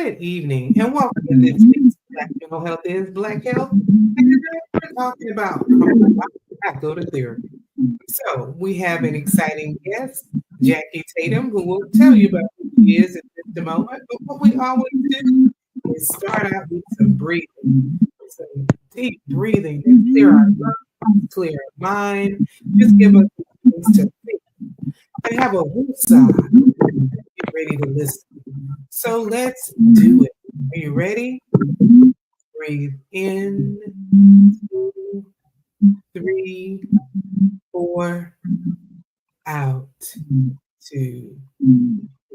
Good evening and welcome to this week's Black Mental Health is Black Health. And today we're talking about why I go to therapy. So we have an exciting guest, Jaque Tatum, who will tell you about who she is in just a moment. But what we always do is start out with some breathing, some deep breathing to clear our lungs, clear our mind, just give us things to think and have a woosah. Get ready to listen. So let's do it. Are you ready? Breathe in, 2, 3, 4, out, 2,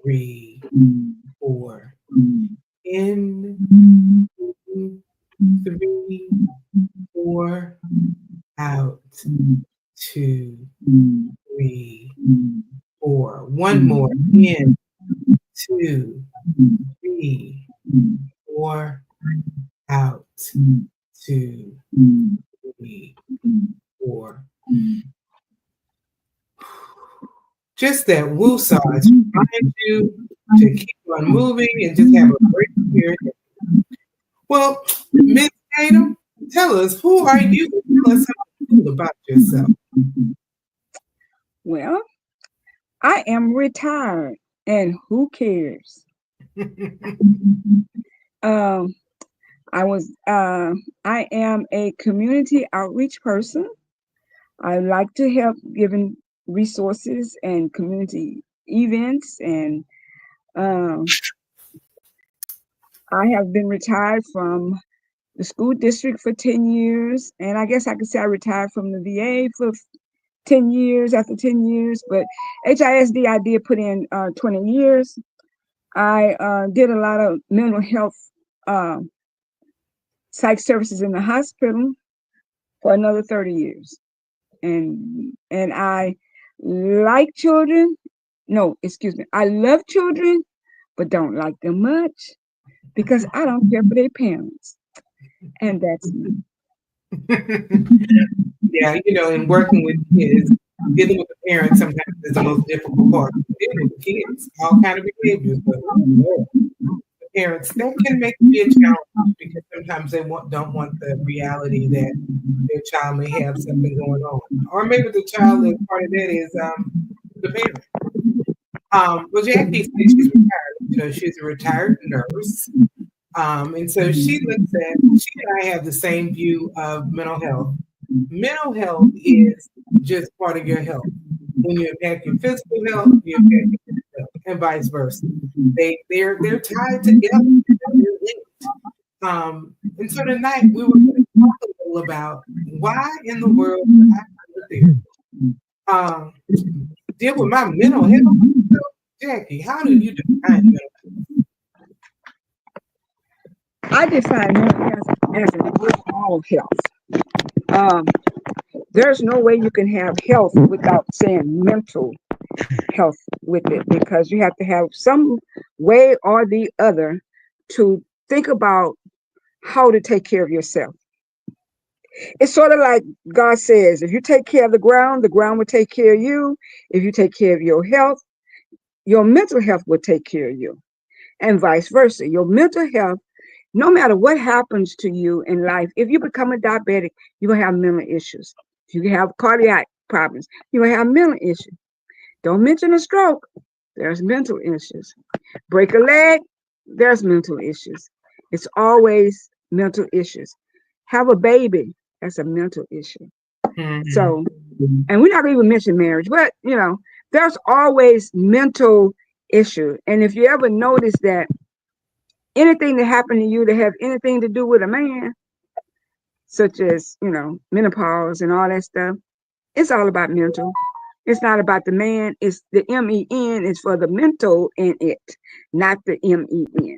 3, 4, in, 2, 3, 4, out, 2, 3, 4. One more. In, 2, 3, 4, out, 2, 3, 4. Just that woosah reminds you to keep on moving and just have a great spirit. Well, Miss Tatum, tell us, who are you? Tell us how you feel about yourself. Well, I am retired, and who cares? Um, I am a community outreach person. I like to help giving resources and community events, and um, I have been retired from the school district for 10 years, and I guess I could say I retired from the VA for 10 years after 10 years, but HISD I did put in 20 years. I did a lot of mental health uh, psych services in the hospital for another 30 years. And I like children. No, excuse me. I love children, but don't like them much because I don't care for their parents. And that's me. Yeah, in working with kids, dealing with the parents sometimes is the most difficult part. Dealing with the kids, all kind of behaviors, but Lord, the parents, that can make it be a challenge because sometimes they don't want the reality that their child may have something going on, or maybe the child is part of that is the parent. Well, Jackie said she's retired. She's a retired nurse. And so she and I have the same view of mental health. Mental health is just part of your health. When you impact your physical health, you impact your mental health, and vice versa. They're tied together. They're linked. And so tonight we were going to talk a little about why in the world did I go to therapy? Um, Deal with my mental health. So, Jackie, how do you define mental I define mental health as an overall health. Um, there's no way you can have health without saying mental health with it because you have to have some way or the other to think about how to take care of yourself. It's sort of like God says, if you take care of the ground will take care of you. If you take care of your health, your mental health will take care of you, and vice versa. Your mental health, no matter what happens to you in life, if you become a diabetic, you're going to have mental issues. If you have cardiac problems, you're going to have mental issues. Don't mention a stroke, there's mental issues. Break a leg, there's mental issues. It's always mental issues. Have a baby, that's a mental issue. health? So, and we're not going to even mention marriage, but there's always mental issue. And if you ever notice that anything that happened to you that have anything to do with a man, such as, menopause and all that stuff, it's all about mental. It's not about the man. It's the MEN is for the mental in it, not the MEN.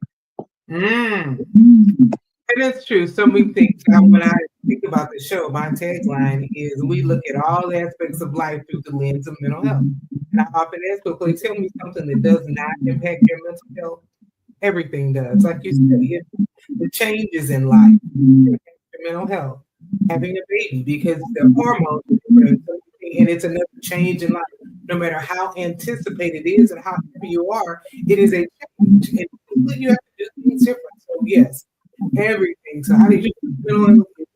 Mm. And that's true. So many things. When I think about the show, my tagline is we look at all aspects of life through the lens of mental health. And I often ask people, tell me something that does not impact your mental health. Everything does. Like you said, the changes in life, your mental health, having a baby, because the hormones are different. And it's another change in life. No matter how anticipated it is and how happy you are, it is a change. you have to do things different. So yes, everything. So how do you mental health is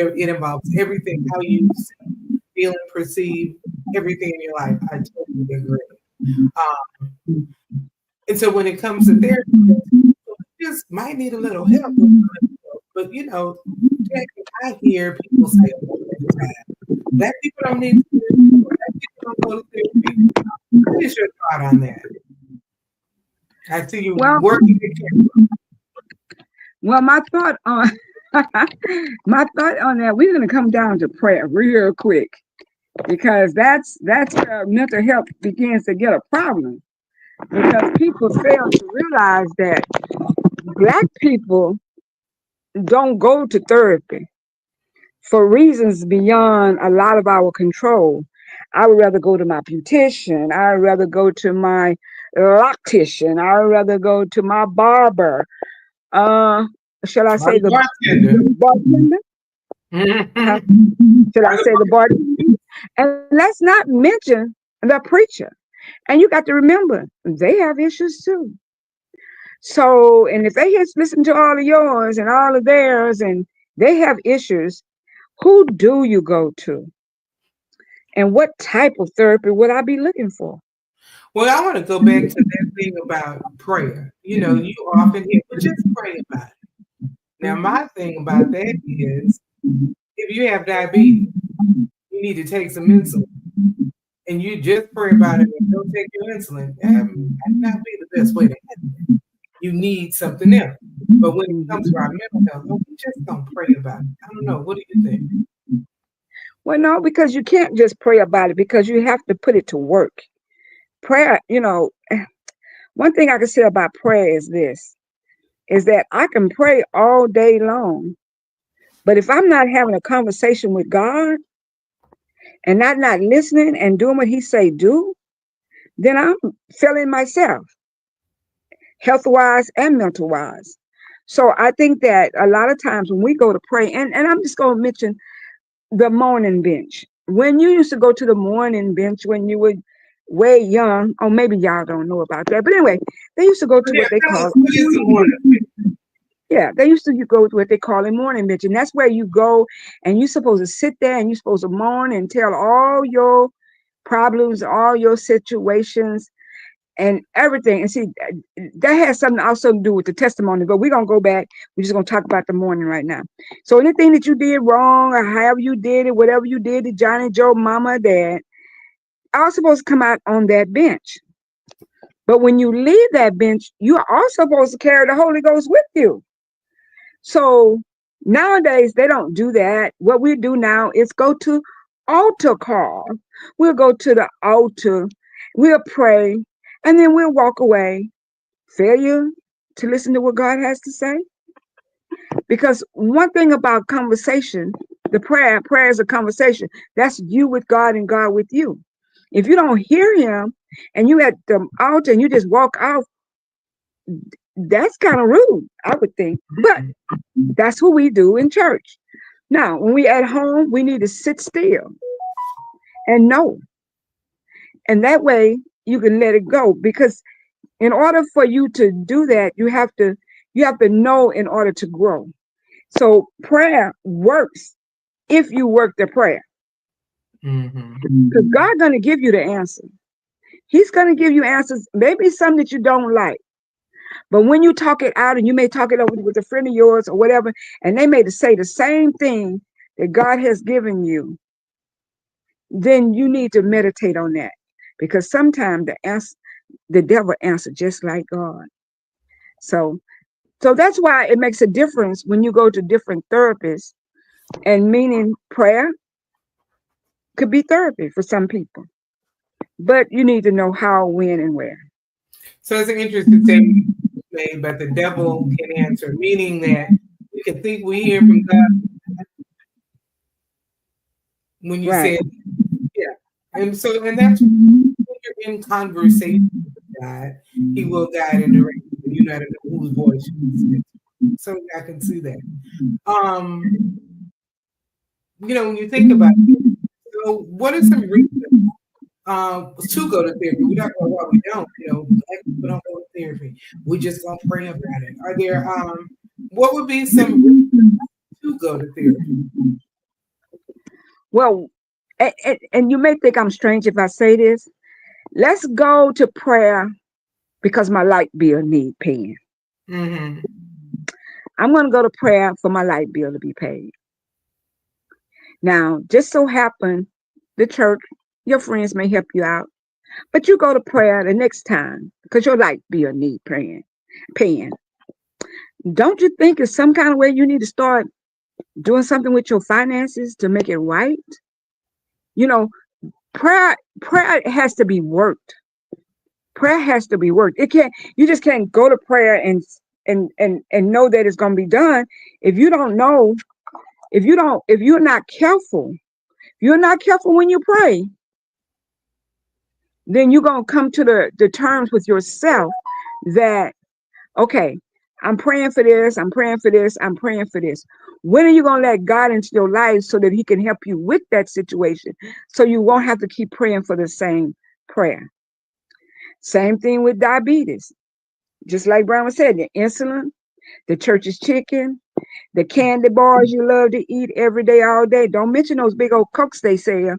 everything. It involves everything, how you see, feel, and perceive everything in your life. I totally agree. Um, and so when it comes to therapy, you just might need a little help with mental health. But Jackie, I hear people say all the time, black people don't need therapy, black people don't go to therapy. What is your thought on that? I see you Well, working the camera. well, my thought on that, we're gonna come down to prayer real quick because that's where mental health begins to get a problem because people fail to realize that black people don't go to therapy for reasons beyond a lot of our control. I would rather go to my beautician. I'd rather go to my loctician. I'd rather go to my barber. Uh, shall I Or say the the bartender. bartender? Huh? Mhm. Should I Or the say the bartender? And let's not mention the preacher. And you got to remember, they have issues too. So, and if they just listen to all of yours and all of theirs, and they have issues, who do you go to? And what type of therapy would I be looking for? Well, I want to go back to that thing about prayer. You often hear, well, just pray about it. Now, Mhm. my thing about that is if you have diabetes, you need to take some insulin, and you just pray about it and don't take your insulin. That might not be the best way to handle it. You need something else. But when it comes to our Mhm. mental health, no, we just don't pray about it. I don't know. What do you think? Well, no, because you can't just pray about it because you have to put it to work. Prayer, one thing I can say about prayer is this is that I can pray all day long, but if I'm not having a conversation with God and not listening and doing what He say do, then I'm failing myself, health wise and mental wise. So I think that a lot of times when we go to pray, and I'm just going to mention the morning bench. When you used to go to the morning bench when you were way young, or maybe y'all don't know about that, but anyway, they used to go to Yeah, what they tell call us what is the morning? yeah, they used to you go to what they call a morning bench, and that's where you go and you're supposed to sit there and you're supposed to mourn and tell all your problems, all your situations, and everything. And see, that has something also to do with the testimony, but we're going to go back. We're just going to talk about the morning right now. So anything that you did wrong or however you did it, whatever you did to Johnny, Joe, mama, dad, all supposed to come out on that bench. But when you leave that bench, you are also supposed to carry the Holy Ghost with you. So nowadays they don't do that. What we do now is go to altar call. We'll go to the altar, we'll pray, and then we'll walk away. Failure to listen to what God has to say. Because one thing about conversation, prayer is a conversation. That's you with God and God with you. If you don't hear him and you at the altar and you just walk out, that's kind of rude, I would think. But that's what we do in church. Now, when we at home, we need to sit still and know. And that way you can let it go. Because in order for you to do that, you have to know in order to grow. So prayer works if you work the prayer. Mm-hmm. Because God's gonna give you the answer. He's gonna give you answers, maybe some that you don't like. But when you talk it out and you may talk it over with a friend of yours or whatever, and they may say the same thing that God has given you, then you need to meditate on that. Because sometimes the devil answers just like God. So that's why it makes a difference when you go to different therapists, and meaning prayer could be therapy for some people. But you need to know how, when, and where. So it's an interesting statement you made, but the devil can answer, meaning that we can think we hear from God when you Right. said, yeah. And that's when you're in conversation with God, He will guide and direct you. You got to know whose voice you listen to. So I can see that. Um, when you think about it, so what are some reasons to go to therapy. We talk about why we don't. Black people don't go to therapy. We just don't pray about it. Are there what would be some reasons to go to therapy? Well, and you may think I'm strange if I say this. Let's go to prayer because my light bill need paying. Mm-hmm. I'm going to go to prayer for my light bill to be paid. Now, just so happen the church, your friends may help you out, but you go to prayer the next time because your light bill need paying. Don't you think it's some kind of way you need to start doing something with your finances to make it right? You know, prayer has to be worked. Prayer has to be worked. It can't you just can't go to prayer and know that it's going to be done if you don't know, if you're not careful. If you're not careful when you pray, then you're going to come to the terms with yourself that, okay, I'm praying for this, I'm praying for this, I'm praying for this. When are you going to let God into your life so that he can help you with that situation, so you won't have to keep praying for the same prayer? Same thing with diabetes. Just like Brown said, the insulin, the church's chicken, the candy bars you love to eat every day, all day. Don't mention those big old cokes they sell.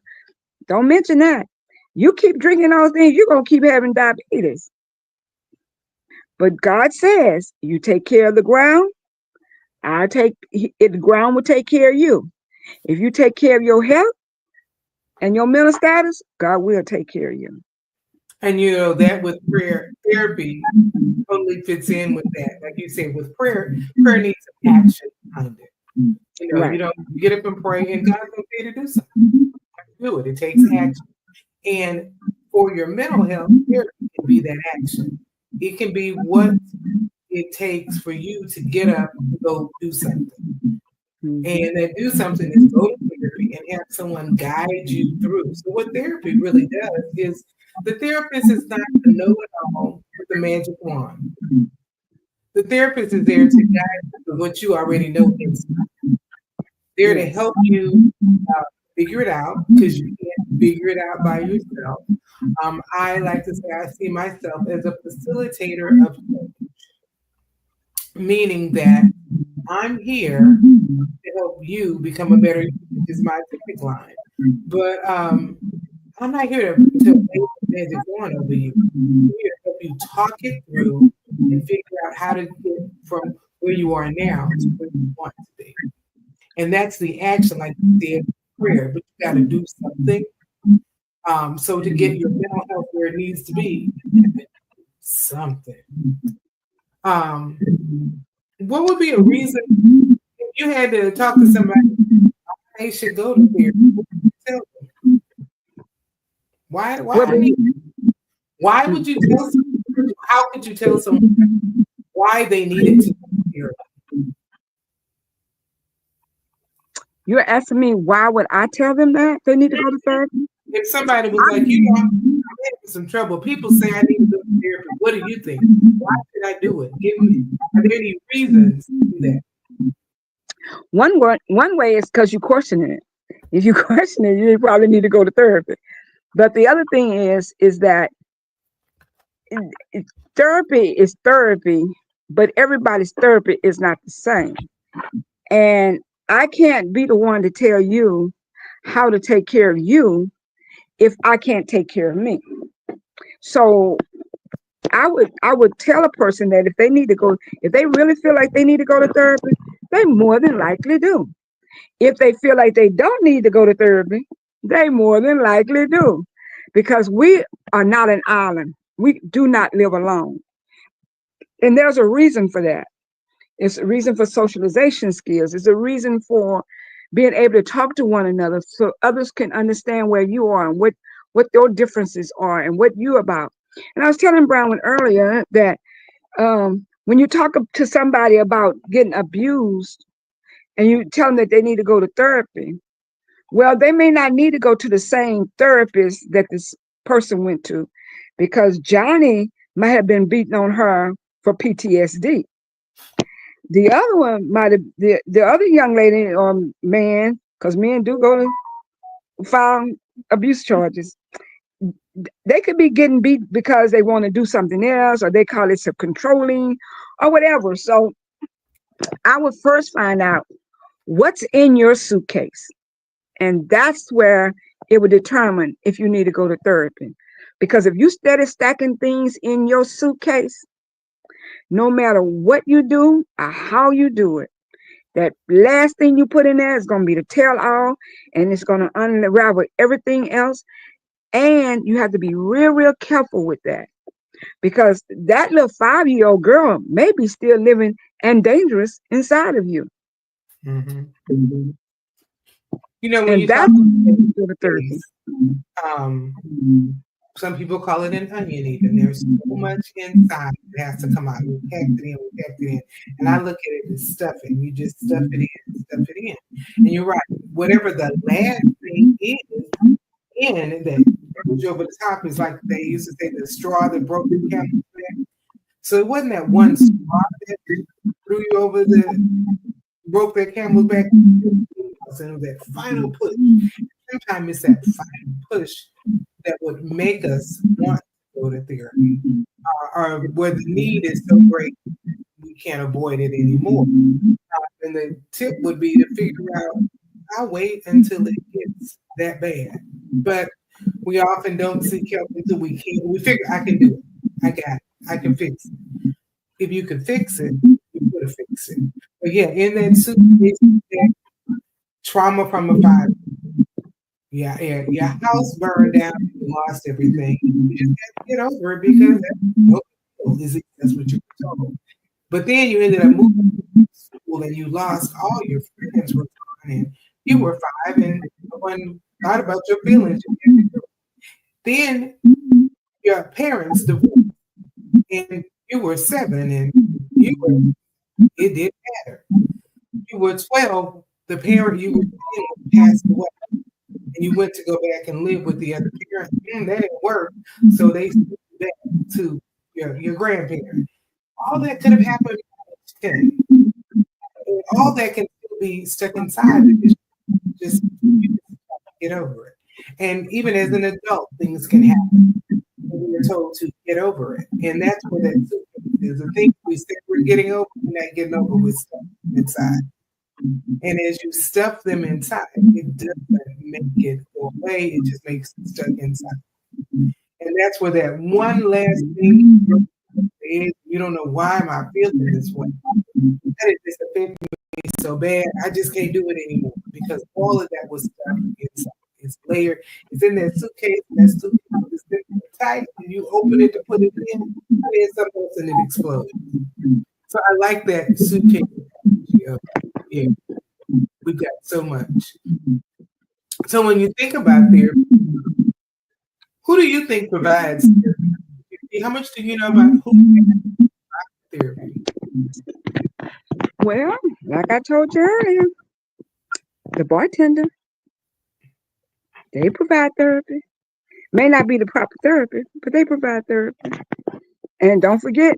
Don't mention that. You keep drinking those things, you're going to keep having diabetes. But God says, you take care of the ground, the ground will take care of you. If you take care of your health and your mental status, God will take care of you. And that with prayer therapy totally fits in with that. Like you said, with prayer needs some action behind it. You Right. don't get up and pray, and God's going to to do something. Do it. It takes action. And for your mental health, therapy can be that action. It can be what it takes for you to get up and go do something. Mm-hmm. And that do something is go to therapy and have someone guide you through. So what therapy really does is the therapist is not the know-it-all with the magic wand. The therapist is there to guide you through what you already know inside. There to Yes. help you figure it out because you can't figure it out by yourself. I like to say I see myself as a facilitator of change, meaning that I'm here to help you become a better you, which is my tagline. But I'm not here to wave a magic wand over you. I'm here to help you talk it through and figure out how to get from where you are now to where you want to be. And that's the action, like you said, prayer, but you got to do something. So to get your mental health where it needs to be, you gotta do something. Um, what would be a reason if you had to talk to somebody they should go to therapy? What would you tell them? Why? What do you Why would you tell someone? How could you tell someone why they needed to go to therapy? You're asking me why would I tell them that they need to go to therapy? If somebody was like, I'm in some trouble. People say I need to go to therapy. What do you think? Why should I do it? Give me. Are there any reasons to do that? One way is because you're questioning it. If you question it, you probably need to go to therapy. But the other thing is that therapy is therapy, but everybody's therapy is not the same. And I can't be the one to tell you how to take care of you if I can't take care of me. So I would tell a person that if they really feel like they need to go to therapy, they more than likely do. If they feel like they don't need to go to therapy, they more than likely do. Because we are not an island. We do not live alone. And there's a reason for that. It's a reason for socialization skills. It's a reason for being able to talk to one another so others can understand where you are and what your differences are and what you're about. And I was telling Brown earlier that when you talk to somebody about getting abused and you tell them that they need to go to therapy, well, they may not need to go to the same therapist that this person went to because Johnny might have been beating on her for PTSD. The other one might have the other young lady or man, because men do go to file abuse charges. They could be getting beat because they want to do something else, or they call it some controlling or whatever. So I would first find out what's in your suitcase. And that's where it would determine if you need to go to therapy. Because if you steady stacking things in your suitcase, no matter what you do or how you do it, that last thing you put in there is going to be the tell all, and it's going to unravel everything else. And you have to be real, real careful with that, because that little 5-year-old girl may be still living and dangerous inside of you. Mhm. Mm-hmm. You know, when And you talk that's the about therapy. space, um, some people call it an onion even. There's so much inside that has to come out. We packed it in, we packed it in. And I look at it as stuffing. You just stuff it in, stuff it in. And you're right. Whatever the last thing is in that throws you over the top is like they used to say the straw that broke the camel's back. So it wasn't that one straw that threw you over the broke that camel's back. And it was that final push. Sometimes it's that final push that would make us want to go to therapy, or where the need is so great we can't avoid it anymore. And the tip would be to figure out, I'll wait until it gets that bad. But we often don't seek help until we can. We figure, I can do it. I got it. I can fix it. If you can fix it, you could have fixed it. But yeah, in that suitcase, that trauma from a fire. Yeah, yeah, your house burned down and you lost everything. You just have to get over it because that's no big deal, that's what you were told. But then you ended up moving to school and you lost all your friends were gone and you were 5 and no one thought about your feelings. Then your parents divorced and you were 7 and you were it didn't matter. You were 12, the parent you were seeing passed away. And you went to go back and live with the other parent, that didn't work. So they sent you back to your grandparent. All that could have happened at 10. And all that can still be stuck inside because you just get over it. And even as an adult, things can happen. And we're told to get over it. And that's where that suitcase is. The things we say we're getting over, we're not getting over with stuff inside. And as you stuff them inside, it doesn't make it go away, it just makes it stuck inside. And that's where that one last thing is, you don't know why am I feeling this way. That it just affected me so bad, I just can't do it anymore because all of that was stuck inside. It's layered, it's in that suitcase, and that suitcase is tight, and you open it to put it in, and then something else and it explodes. So I like that suitcase. Yeah, we've got so much. So when you think about therapy, who do you think provides therapy? How much do you know about who provides therapy? Well, like I told you earlier, the bartender, they provide therapy. May not be the proper therapy, but they provide therapy. And don't forget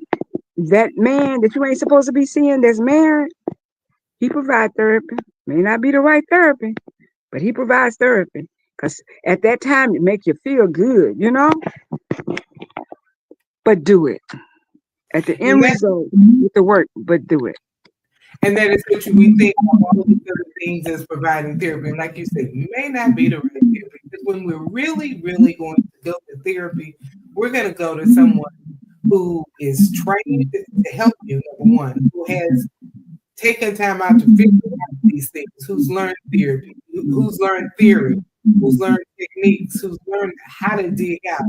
that man that you ain't supposed to be seeing that's married, he provides therapy. May not be the right therapy, but he provides therapy. Because at that time, it makes you feel good, but do it. At the And end result, with the work, but do it. that is what we think of all these other things as providing therapy. And like you said, may not be the right therapy. Because when we're really, really going to go to therapy, we're going to go to someone who is trained to help you, number one, who has taken time out to figure out these things, who's learned therapy, who's learned theory, who's learned techniques, who's learned how to dig out.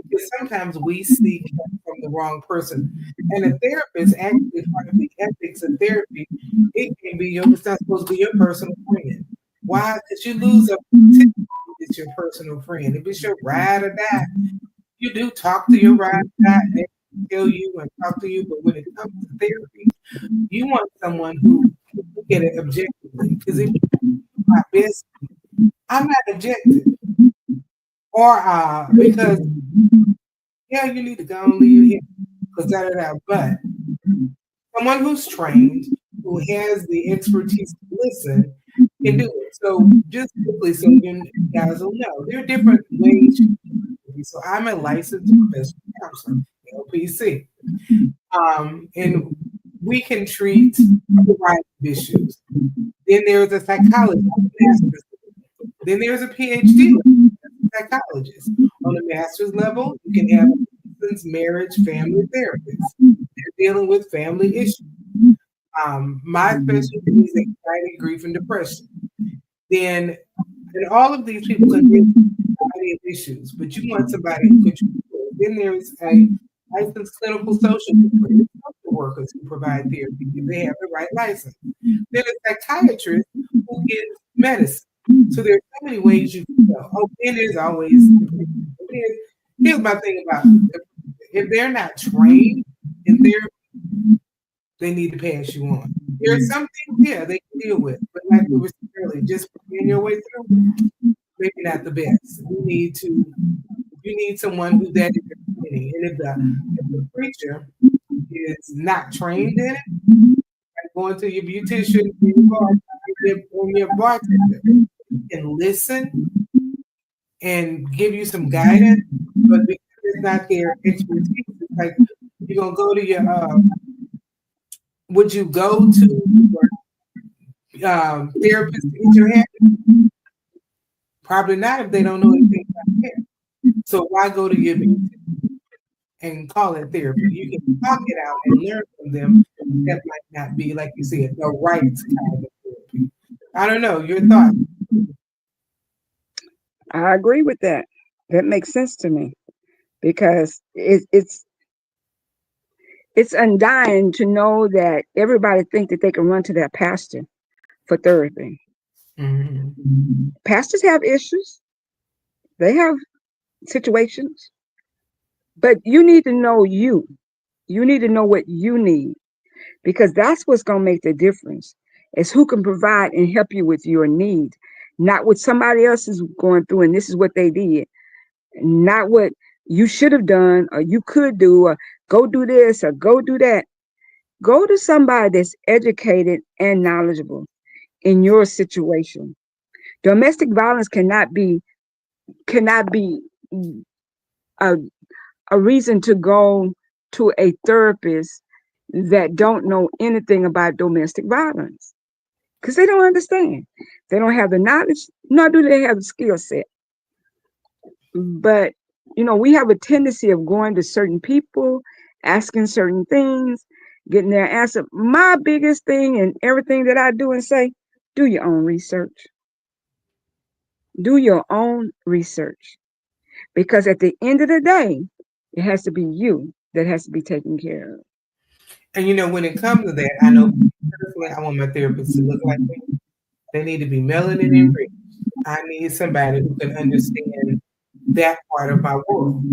Because sometimes we seek help from the wrong person. And a therapist, actually, part of the ethics of therapy, it can be it's not supposed to be your personal friend. Why? Because you lose a it's your personal friend. If it's your ride or die, you do talk to your ride or die, and they tell you and talk to you. But when it comes to therapy, you want someone who can look at it objectively. Because if you do my best, I'm not objective. Or because yeah, you need to go and leave here because da da da. But someone who's trained, who has the expertise to listen, can do it. So just quickly, so you guys will know, there are different ways you can do therapy. So I'm a licensed professional counselor, LPC. And we can treat a variety of issues. Then there's a psychologist, master's. Then there's a PhD psychologist. On the master's level, you can have a licensed marriage family therapist. They're dealing with family issues. My specialty is anxiety, grief, and depression. Then, and all of these people can deal with a variety of issues, but you want somebody who can treat it. Then there's a licensed clinical social worker, there's social workers who provide therapy if they have the right license. There's a psychiatrist who gives medicine. So there's so many ways you can go. Oh, and there's always here's my thing about if they're not trained in therapy, they need to pass you on. There's some things, yeah, they can deal with, but like we were saying earlier, just working your way through, maybe not the best. You need someone who's that in the training. And if the preacher is not trained in it, like going to your beautician or your bartender, can listen and give you some guidance, but because it's not their expertise, it's like you're gonna go to your would you go to your therapist to get your hair? Probably not if they don't know anything about hair. So why go to your beautician and call it therapy? You can talk it out and learn from them. That might not be, like you said, the right kind of therapy. I don't know. Your thoughts? I agree with that. That makes sense to me because it's undying to know that everybody think that they can run to their pastor for therapy. Mm-hmm. Pastors have issues. They have situations, but you need to know you. You need to know what you need because that's what's going to make the difference. Is who can provide and help you with your need, not what somebody else is going through and this is what they did, not what you should have done or you could do or go do this or go do that. Go to somebody that's educated and knowledgeable in your situation. Domestic violence cannot be a, a reason to go to a therapist that don't know anything about domestic violence because they don't understand. They don't have the knowledge, nor do they have the skill set. But we have a tendency of going to certain people, asking certain things, getting their answer. My biggest thing in everything that I do and say, do your own research. Do your own research. Because at the end of the day, it has to be you that has to be taken care of. And when it comes to that, I know personally, I want my therapist to look like me. They need to be melanin enriched. I need somebody who can understand that part of my world.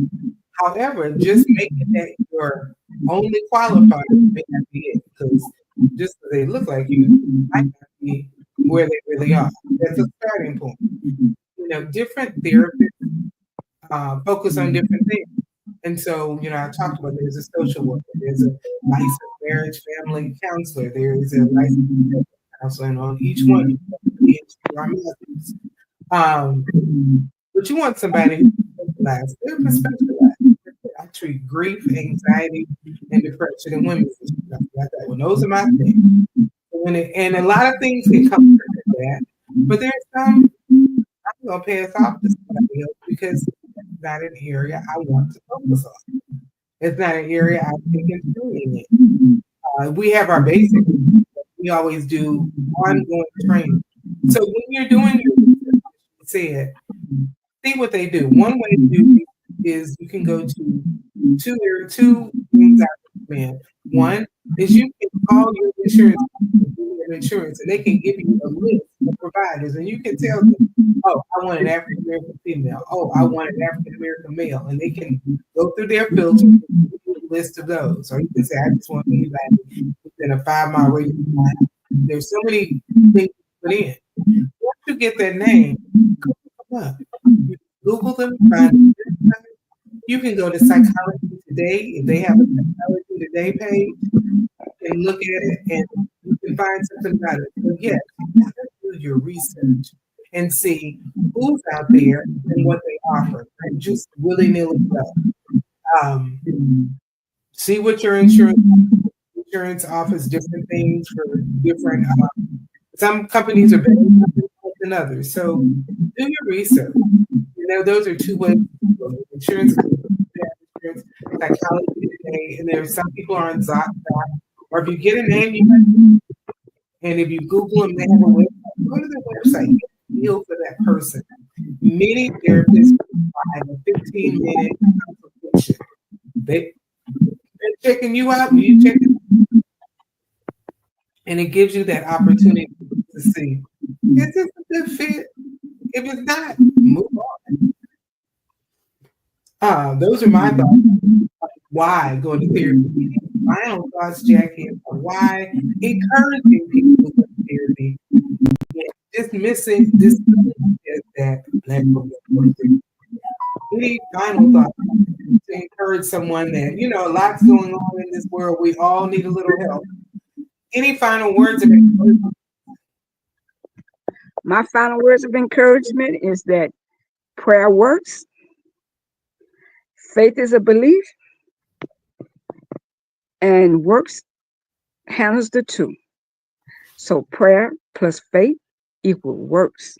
However, just making that your only qualifier may not be it, because just because they look like you might not be where they really are. That's a starting point. Different therapists focus on different things. And so, I talked about there's a social worker, there's a licensed marriage family counselor, there is a licensed counselor, and on each one you have a PhD or master's. But you want somebody who's specialized. They're specialized. I treat grief, anxiety, and depression in women's issues. I got that one. Those are my things. And a lot of things can come from that, but there's some I'm gonna pass off to somebody else because it's not an area I want to focus on. It's not an area I've taken training in. We have our basic. We always do ongoing training. So when you're doing your research, you said, see what they do. One way to do it is you can go to two things I recommend. One is you can call your insurance, and they can give you a list of providers, and you can tell them, "Oh, I want an African American female. Oh, I want an African American male," and they can go through their filter and give you a list of those. Or you can say, "I just want anybody within a 5-mile radius of my house." There's so many things to put in. Once you get their name, look them up. You Google them, find them. You can go to Psychology Today if they have a Psychology Today page and look at it and you can find something about it. But yes, you have to do your research and see who's out there and what they offer, right? Just willy-nilly go. Um, see what your insurance offers different things for different some companies are better than others. So do your research. You know, those are two ways to go. Insurance, insurance psychology today, and there's some people are on Zot, or if you get a name, and if you Google them, they have a website. Go to their website, get a feel for that person. Many therapists provide a 15-minute consultation. They're checking you out, and you check it, and it gives you that opportunity to see, is this a good fit? If it's not, move on. Those are my thoughts. Why go to therapy? Final thoughts, Jackie. Why encouraging people to go to therapy? Dismissing this that black people go to therapy. Any final thoughts to encourage someone that, you know, a lot's going on in this world. We all need a little help. Any final words of encouragement? My final words of encouragement is that prayer works, faith is a belief, and works handles the two. So prayer plus faith equal works.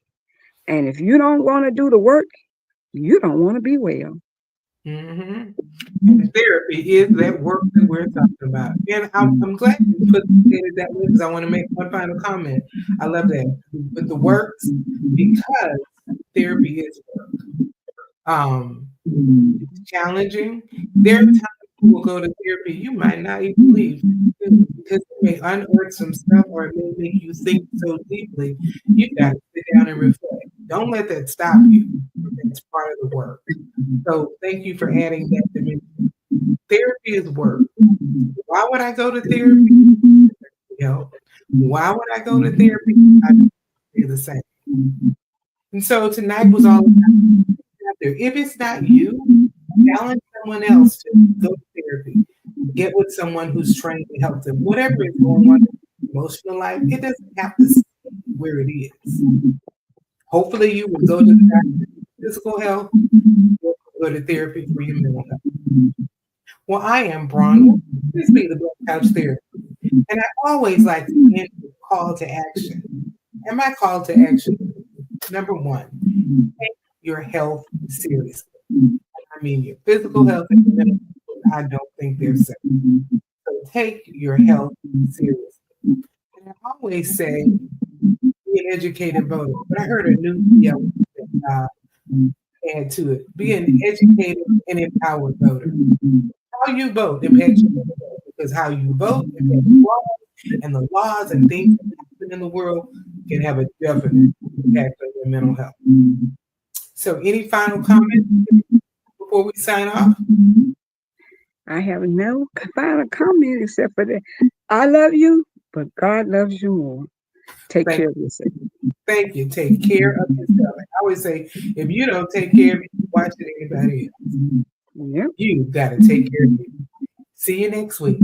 And if you don't want to do the work, you don't want to be well. Mm-hmm. And therapy is that work that we're talking about. And I'm glad you put it that way because I want to make one final comment. I love that. With the works, because therapy is work. It's challenging. There are times you will go to therapy, you might not even leave because it may unearth some stuff or it may make you think so deeply. You got to sit down and reflect. Don't let that stop you. That's part of the work. So thank you for adding that dimension. Therapy is work. Why would I go to therapy? You know, why would I go to therapy? I do the same. And so tonight was all about if it's not you, challenge someone else to go to therapy. Get with someone who's trained to help them. Whatever is going on in your emotional life, it doesn't have to stay where it is. Hopefully you will go to the doctor for physical health, go to therapy for your mental health. Well, I am Bronwyn. This be the Black Couch Therapy. And I always like to end with a call to action. And my call to action, number one, take your health seriously. I mean your physical health and your mental health. I don't think they're separate. So take your health seriously. And I always say, be an educated voter. But I heard a new add to it. Be an educated and empowered voter. How you vote impacts your mental health because how you vote impacts laws, and the laws and things that happen in the world can have a definite impact on your mental health. So, any final comments before we sign off? I have no final comment except for that. I love you, but God loves you more. Take care of yourself. Thank you. Take care of yourself. I always say, if you don't take care of you, why should anybody else? Yep. You got to take care of you. See you next week.